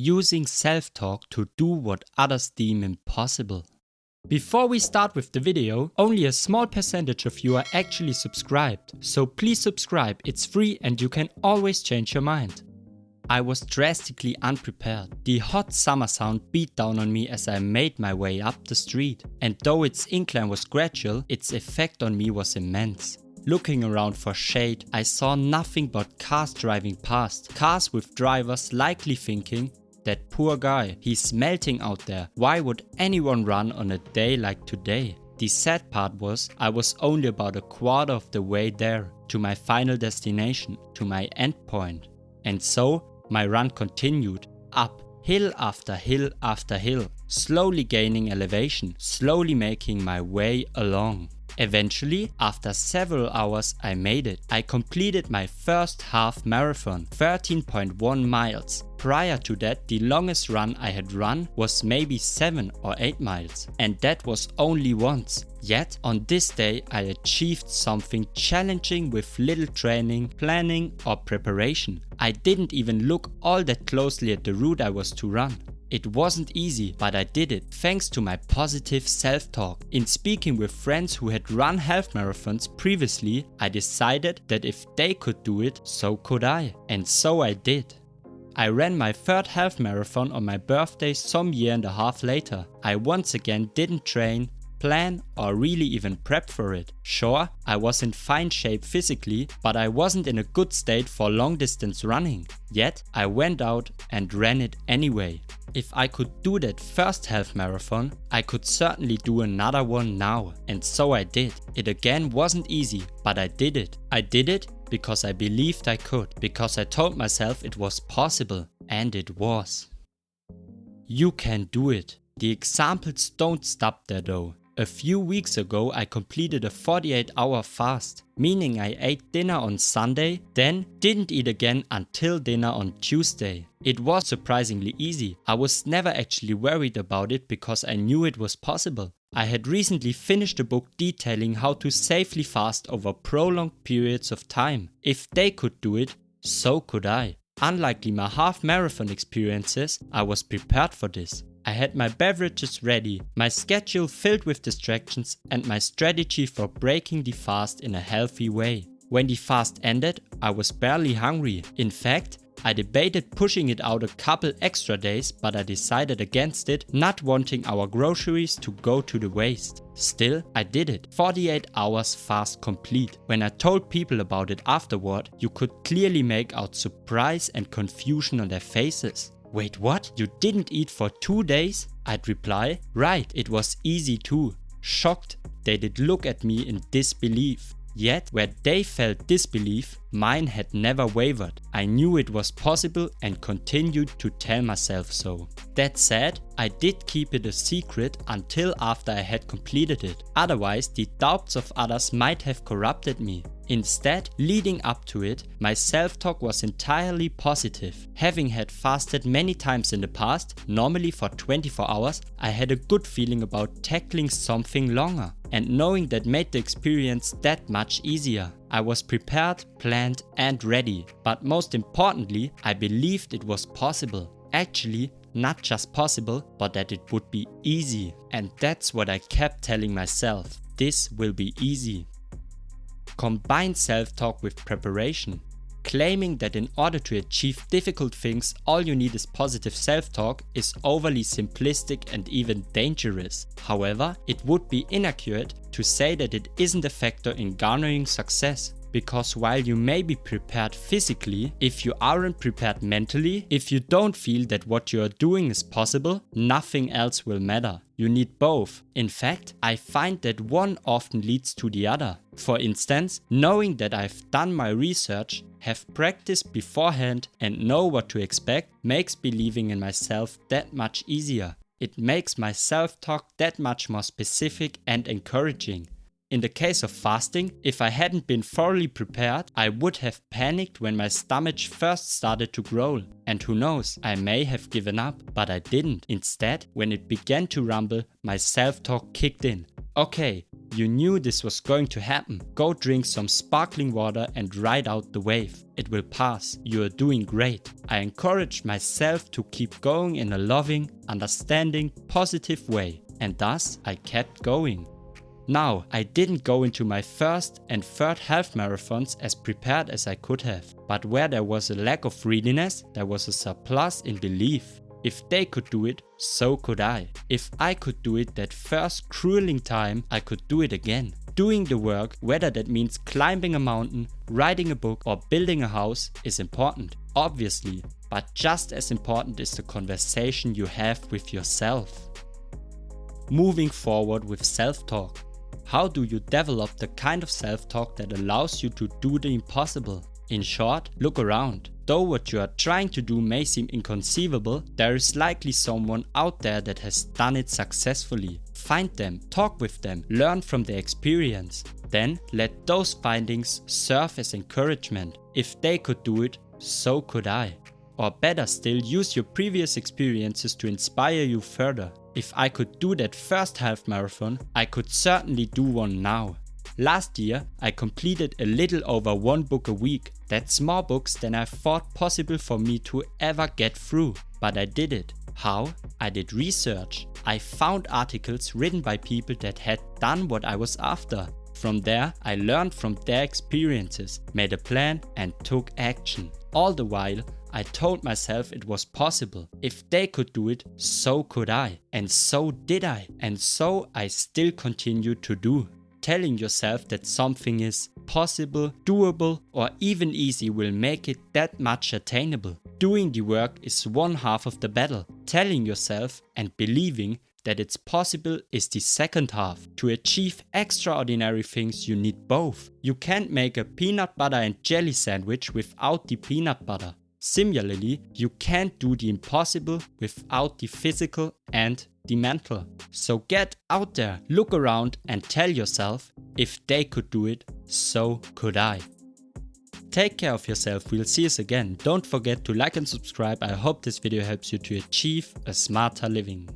using self-talk to do what others deem impossible. Before we start with the video, only a small percentage of you are actually subscribed, so please subscribe, it's free and you can always change your mind. I was drastically unprepared. The hot summer sun beat down on me as I made my way up the street, and though its incline was gradual, its effect on me was immense. Looking around for shade, I saw nothing but cars driving past, cars with drivers likely thinking, "That poor guy, he's melting out there, why would anyone run on a day like today?" The sad part was, I was only about a quarter of the way there, to my final destination, to my end point. And so, my run continued, up, hill after hill after hill, slowly gaining elevation, slowly making my way along. Eventually, after several hours, I made it. I completed my first half marathon, 13.1 miles. Prior to that, the longest run I had run was maybe 7 or 8 miles. And that was only once. Yet, on this day, I achieved something challenging with little training, planning or preparation. I didn't even look all that closely at the route I was to run. It wasn't easy, but I did it, thanks to my positive self-talk. In speaking with friends who had run half marathons previously, I decided that if they could do it, so could I. And so I did. I ran my third half marathon on my birthday some year and a half later. I once again didn't train, plan or really even prep for it. Sure, I was in fine shape physically, but I wasn't in a good state for long distance running. Yet I went out and ran it anyway. If I could do that first half marathon, I could certainly do another one now. And so I did. It again wasn't easy, but I did it. I did it because I believed I could, because I told myself it was possible, and it was. You can do it. The examples don't stop there though. A few weeks ago I completed a 48-hour fast, meaning I ate dinner on Sunday, then didn't eat again until dinner on Tuesday. It was surprisingly easy. I was never actually worried about it because I knew it was possible. I had recently finished a book detailing how to safely fast over prolonged periods of time. If they could do it, so could I. Unlike my half marathon experiences, I was prepared for this. I had my beverages ready, my schedule filled with distractions and my strategy for breaking the fast in a healthy way. When the fast ended, I was barely hungry. In fact, I debated pushing it out a couple extra days, but I decided against it, not wanting our groceries to go to the waste. Still, I did it. 48 hours fast complete. When I told people about it afterward, you could clearly make out surprise and confusion on their faces. "Wait, what? You didn't eat for 2 days?" I'd reply, "Right, it was easy too." Shocked, they did look at me in disbelief. Yet, where they felt disbelief, mine had never wavered. I knew it was possible and continued to tell myself so. That said, I did keep it a secret until after I had completed it. Otherwise, the doubts of others might have corrupted me. Instead, leading up to it, my self-talk was entirely positive. Having had fasted many times in the past, normally for 24 hours, I had a good feeling about tackling something longer. And knowing that made the experience that much easier. I was prepared, planned and ready. But most importantly, I believed it was possible. Actually, not just possible, but that it would be easy. And that's what I kept telling myself. This will be easy. Combine self-talk with preparation. Claiming that in order to achieve difficult things, all you need is positive self-talk is overly simplistic and even dangerous. However, it would be inaccurate to say that it isn't a factor in garnering success. Because while you may be prepared physically, if you aren't prepared mentally, if you don't feel that what you are doing is possible, nothing else will matter. You need both. In fact, I find that one often leads to the other. For instance, knowing that I've done my research, have practiced beforehand and know what to expect makes believing in myself that much easier. It makes my self-talk that much more specific and encouraging. In the case of fasting, if I hadn't been thoroughly prepared, I would have panicked when my stomach first started to growl. And who knows, I may have given up, but I didn't. Instead, when it began to rumble, my self-talk kicked in. Okay, You knew this was going to happen. Go drink some sparkling water and ride out the wave. It will pass. You are doing great. I encouraged myself to keep going in a loving, understanding, positive way. And thus I kept going. Now, I didn't go into my first and third half marathons as prepared as I could have. But where there was a lack of readiness, there was a surplus in belief. If they could do it, so could I. If I could do it that first crueling time, I could do it again. Doing the work, whether that means climbing a mountain, writing a book or building a house, is important, obviously. But just as important is the conversation you have with yourself. Moving forward with self-talk. How do you develop the kind of self-talk that allows you to do the impossible? In short, look around. Though what you are trying to do may seem inconceivable, there is likely someone out there that has done it successfully. Find them, talk with them, learn from their experience. Then let those findings serve as encouragement. If they could do it, so could I. Or better still, use your previous experiences to inspire you further. If I could do that first half marathon, I could certainly do one now. Last year, I completed a little over 1 book a week. That's more books than I thought possible for me to ever get through. But I did it. How? I did research. I found articles written by people that had done what I was after. From there, I learned from their experiences, made a plan and took action. All the while, I told myself it was possible. If they could do it, so could I. And so did I. And so I still continue to do. Telling yourself that something is possible, doable, or even easy will make it that much attainable. Doing the work is one half of the battle. Telling yourself and believing that it's possible is the second half. To achieve extraordinary things, you need both. You can't make a peanut butter and jelly sandwich without the peanut butter. Similarly, you can't do the impossible without the physical and the mental. So get out there, look around and tell yourself, if they could do it, so could I. Take care of yourself, we'll see us again. Don't forget to like and subscribe. I hope this video helps you to achieve a smarter living.